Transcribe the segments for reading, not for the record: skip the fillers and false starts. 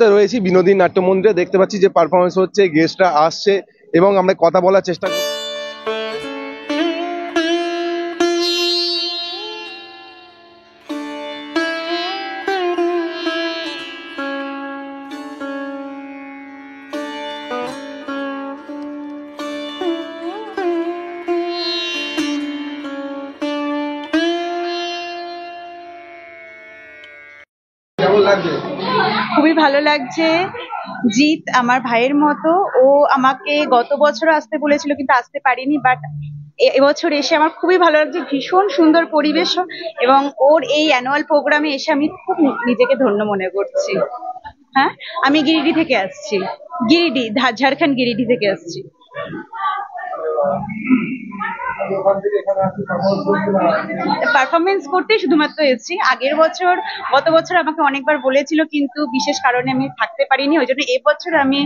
মুহূর্তে রয়েছি বিনোদী নাট্য মন্দিরে। দেখতে পাচ্ছি যে পারফরমেন্স হচ্ছে, গেস্টরা আসছে এবং আমরা কথা বলার চেষ্টা করছি। খুবই ভালো লাগছে। জিৎ আমার ভাইয়ের মতো, ও আমাকে গত বছর আসতে বলেছিল কিন্তু আসতে পারিনি, বাট এবছর এসে আমার খুবই ভালো লাগছে। ভীষণ সুন্দর পরিবেশ এবং ওর এই অ্যানুয়াল প্রোগ্রামে এসে আমি খুব নিজেকে ধন্য মনে করছি। হ্যাঁ, আমি গিরিডি থেকে আসছি, গিরিডি, ঝাড়খণ্ড গিরিডি থেকে আসছি। পারফরমেন্স করতে শুধুমাত্র এসেছি। গত বছর আমাকে অনেকবার বলেছিল কিন্তু বিশেষ কারণে আমি থাকতে পারিনি, ওই জন্য এবছর আমি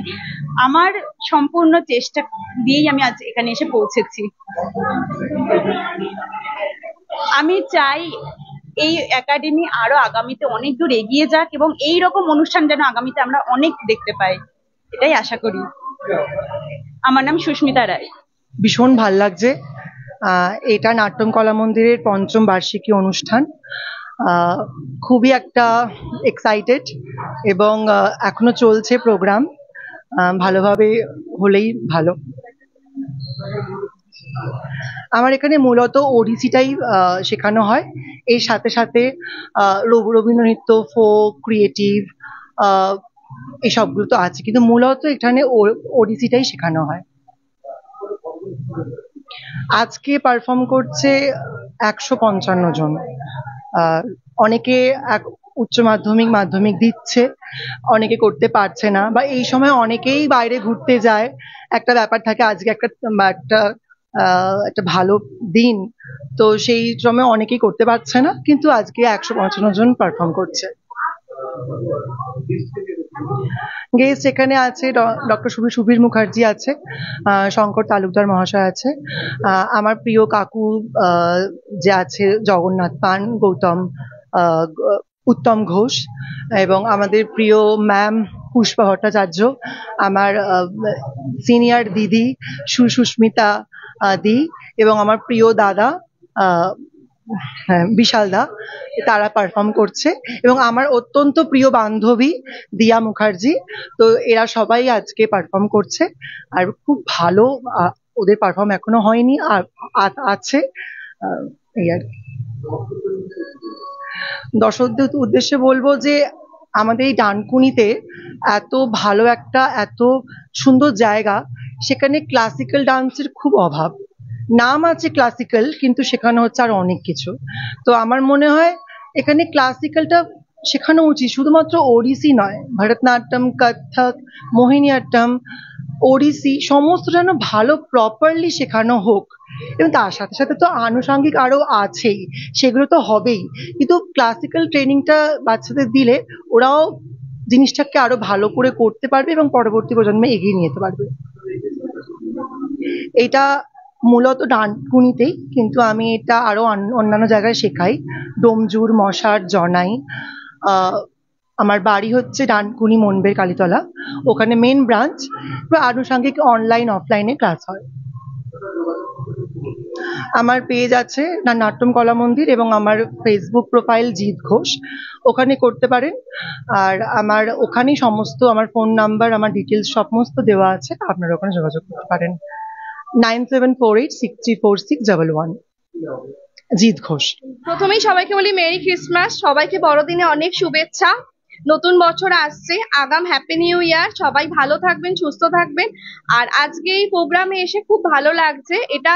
আমার সম্পূর্ণ চেষ্টা দিয়েই আমি আজ এখানে এসে পৌঁছেছি। আমি চাই এই একাডেমি আরো আগামীতে অনেক দূর এগিয়ে যাক এবং এই রকম অনুষ্ঠান যেন আগামীতে আমরা অনেক দেখতে পাই, এটাই আশা করি। আমার নাম সুস্মিতা রায়। ভীষণ ভাল লাগছে। এটা নাট্যম কলা মন্দিরের ৫ম বার্ষিকী অনুষ্ঠান। খুবই একটা এক্সাইটেড এবং এখনো চলছে প্রোগ্রাম, ভালোভাবে হলেই ভালো। আমার এখানে মূলত ওডিসিটাই শেখানো হয়, এর সাথে সাথে রবীন্দ্র নৃত্য, ফোক, ক্রিয়েটিভ এসবগুলো তো আছে, কিন্তু মূলত এখানে ওডিসিটাই শেখানো হয়। আজকে পারফর্ম করছে ১৫৫ জন। অনেকে উচ্চ মাধ্যমিক দিচ্ছে, অনেকে করতে পারছে না, বা এই সময় অনেকেই বাইরে ঘুরতে যায়। একটা ব্যাপার থাকে, আজকে একটা ভালো দিন, তো সেই সময় অনেকেই করতে পারছে না, কিন্তু আজকে ১৫৫ জন পারফর্ম করছে। গেস্ট এখানে আছে ডক্টর সুবীর মুখার্জি আছে, শঙ্কর তালুকদার মহাশয় আছে, আমার প্রিয় কাকু যে আছে জগন্নাথ পান, উত্তম ঘোষ, এবং আমাদের প্রিয় ম্যাম পুষ্পা ভট্টাচার্য, আমার সিনিয়র দিদি সুস্মিতা দি, এবং আমার প্রিয় দাদা বিশাল দা, তারা পারফর্ম করছে, এবং আমার অত্যন্ত প্রিয় বান্ধবী দিয়া মুখার্জি। তো এরা সবাই আজকে পারফর্ম করছে, আর খুব ভালো ওদের পারফর্ম এখনো হয়নি, আর আছে এই আর কি। দর্শকদের উদ্দেশ্যে বলবো যে আমাদের এই ডানকুনিতে এত ভালো এত সুন্দর জায়গা, সেখানে ক্লাসিক্যাল ডান্সের খুব অভাব। নাম আছে ক্লাসিক্যাল, কিন্তু শেখানো হচ্ছে আর অনেক কিছু। তো আমার মনে হয় এখানে ক্লাসিক্যালটা শেখানো উচিত, শুধুমাত্র ওড়িশি নয়, ভরতনাট্যম, কত্থক, মোহিনীঅট্টম, ওড়িশি সমস্ত যেন ভালো প্রপারলি শেখানো হোক। এবং তার সাথে সাথে তো আনুষঙ্গিক আরো আছেই, সেগুলো তো হবেই, কিন্তু ক্লাসিক্যাল ট্রেনিংটা বাচ্চাদের দিলে ওরাও জিনিসটাকে আরো ভালো করে করতে পারবে এবং পরবর্তী প্রজন্মে এগিয়ে নিয়ে যেতে পারবে। এটা মূলত ডানকুনিতেই, কিন্তু আমি এটা আরো অন্যান্য জায়গায় শেখাই, ডোমজুর, মশার, জনাই। আমার বাড়ি হচ্ছে ডানকুনি মনবের কালীতলা, ওখানে মেন ব্রাঞ্চ, আনুষঙ্গিক অনলাইন অফলাইনে ক্লাস হয়। আমার পেজ আছে নাট্যম কলা মন্দির, এবং আমার ফেসবুক প্রোফাইল জিৎ ঘোষ, ওখানে করতে পারেন। আর আমার ওখানেই সমস্ত আমার ফোন নাম্বার, আমার ডিটেলস সমস্ত দেওয়া আছে, আপনারা ওখানে যোগাযোগ করতে পারেন। 9748634611। জিৎ ঘোষ। প্রথমেই সবাইকে বলি মেরি ক্রিসমাস, সবাইকে বড়দিনে অনেক শুভেচ্ছা। নতুন বছর আসছে, আগাম হ্যাপি নিউ ইয়ার। সবাই ভালো থাকবেন, সুস্থ থাকবেন। আর আজকে এই প্রোগ্রামে এসে খুব ভালো লাগছে। এটা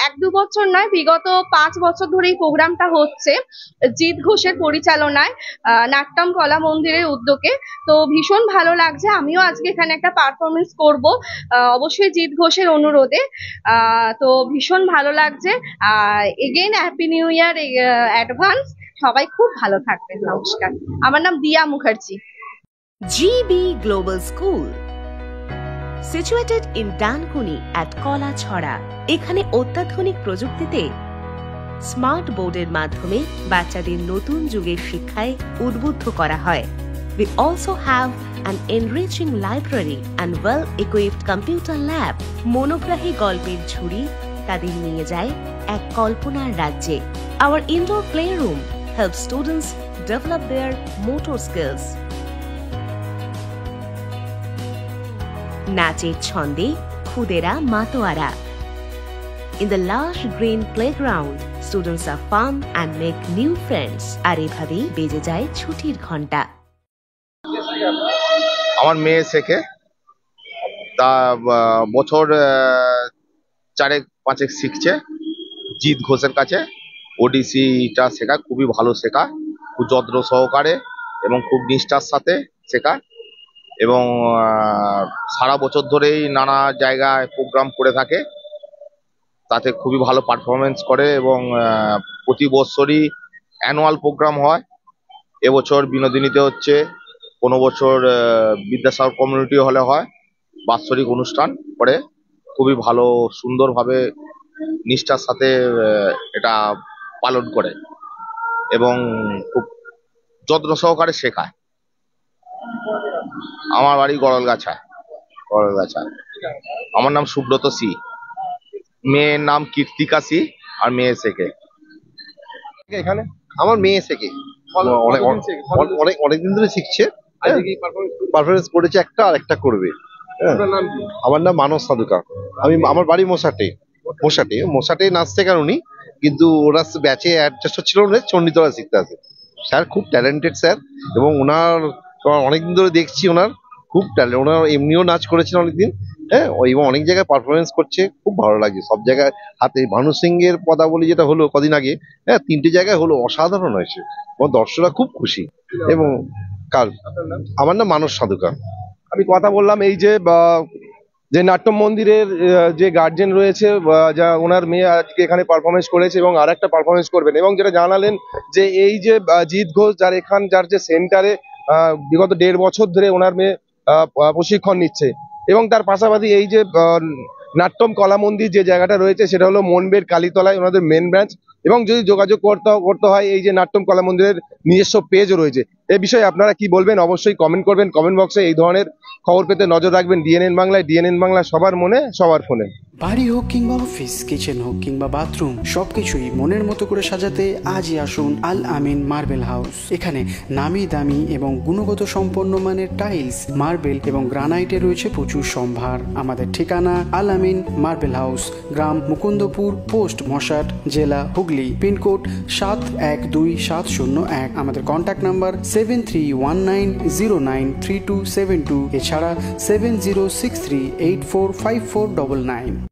1-2 বছর নয়, বিগত 5 বছর ধরে এই প্রোগ্রামটা হচ্ছে জিৎ ঘোষের পরিচালনায়, নাট্যম কলা মন্দিরের উদ্যোগে। তো ভীষণ ভালো লাগছে। আমিও আজকে এখানে একটা পারফরমেন্স করব, অবশ্যই জিৎ ঘোষের অনুরোধে। তো ভীষণ ভালো লাগছে। Again happy new year advance. সবাই খুব ভালো থাকবেন। নমস্কার, আমার নাম দিয়া Mukherjee. GB Global School, situated in Dankuni at Kolachhora. এখানে অত্যাধুনিক প্রযুক্তিতে স্মার্ট বোর্ডের মাধ্যমে বাচ্চাদের নতুন যুগের শিক্ষায় উদ্বুদ্ধ করা হয়। We also have an enriching library and well-equipped computer lab. মনোগ্রাহী গল্পের ঝুড়ি তাদের নিয়ে যায় এক কল্পনার রাজ্যে. Our indoor playroom helps students develop their motor skills. নাচের ছন্দে খুদেরা মাতোয়ারা. In the lush green playground, students are fun and make new friends. আর এভাবেই বেজে যায় ছুটির ঘন্টা. আমার মেয়ে শেখে, তা বছর 4-5 শিখছে জিৎ ঘোষের কাছে। ওডিসিটা শেখা খুবই ভালো শেখা, খুব যত্ন সহকারে এবং খুব নিষ্ঠার সাথে শেখা, এবং সারা বছর ধরেই নানা জায়গায় প্রোগ্রাম করে থাকে, তাতে খুবই ভালো পারফরমেন্স করে এবং প্রতি বছরই অ্যানুয়াল প্রোগ্রাম হয়। এবছর বিনোদিনীতে হচ্ছে, কোনো বছর বিদ্যাসাগর কমিউনিটি হলে হয়, বাৎসরিক অনুষ্ঠান করে খুবই ভালো সুন্দরভাবে নিষ্ঠার সাথে এটা পালন করে এবং খুব যত্ন সহকারে শেখায়। আমার বাড়ি গড়লগাছা। আমার নাম সুব্রত সি, মেয়ের নাম কীর্তিকা সি, আর মেয়ে শেখে এখানে। আমার মেয়ে শেখে অনেকদিন ধরে শিখছে, পারফরমেন্স করেছে একটা, আর একটা করবে। আমার নাম মানস সাধুকা। আমার বাড়ি মোসাটে নাচ শেখান উনি, কিন্তু ওরা ব্যাচে অ্যাডজাস্ট হচ্ছিল না, চণ্ডীতলা শিখতে আসে। স্যার খুব ট্যালেন্টেড স্যার, এবং ওনার অনেকদিন ধরে দেখছি ওনার খুব ট্যালেন্ট। ওনার এমনিও নাচ করেছেন অনেকদিন, হ্যাঁ, এবং অনেক জায়গায় পারফরমেন্স করছে, খুব ভালো লাগছে। সব জায়গায় হাতে ভানু সিং এর পদাবলী যেটা হলো কদিন আগে, হ্যাঁ, 3টে জায়গায় হলো, অসাধারণ হয়েছে এবং দর্শকরা খুব খুশি। এবং আমার নাম মানস সাধুকা। আমি কথা বললাম এই যে নাট্য মন্দিরের যে গার্জেন রয়েছে, যা ওনার মেয়ে আজকে এখানে পারফরমেন্স করেছে এবং আর একটা পারফরমেন্স করবেন, এবং যেটা জানালেন যে এই যে জিৎ ঘোষ যার যে সেন্টারে বিগত 1.5 বছর ধরে ওনার মেয়ে প্রশিক্ষণ নিচ্ছে, এবং তার পাশাপাশি এই যে নাট্যম কলা মন্দির যে জায়গাটা রয়েছে সেটা হলো মনবের কালীতলায় ওনাদের মেন ব্রাঞ্চ, এবং যদি যোগাযোগ করতে হয় এই যে নাট্যম কলা মন্দিরের নিজস্ব পেজও রয়েছে। এই বিষয়ে আপনারা কি বলবেন অবশ্যই কমেন্ট করবেন, কমেন্ট বক্সে এই ধরনের খবর পেতে নজর রাখবেন ডিএনএন বাংলায়। ডিএনএন বাংলা সবার মনে সবার ফোনে। বাড়ি হোক কিংবা অফিস, কিচেন হোক কিংবা বাথরুম, সবকিছুই মনের মতো করে সাজাতে আজই আসুন আল আমিন মার্বেল হাউস। এখানে নামি দামি এবং গুণগত সম্পন্ন মানের টাইলস, মার্বেল এবং গ্রানাইটে রয়েছে প্রচুর সম্ভার। আমাদের ঠিকানা আল আমিন মার্বেল হাউস, গ্রাম মুকুন্দপুর, পোস্ট মশাট, জেলা হুগলি, পিনকোড 712701। আমাদের কন্ট্যাক্ট নাম্বার 7319093272, এছাড়া 7063845499।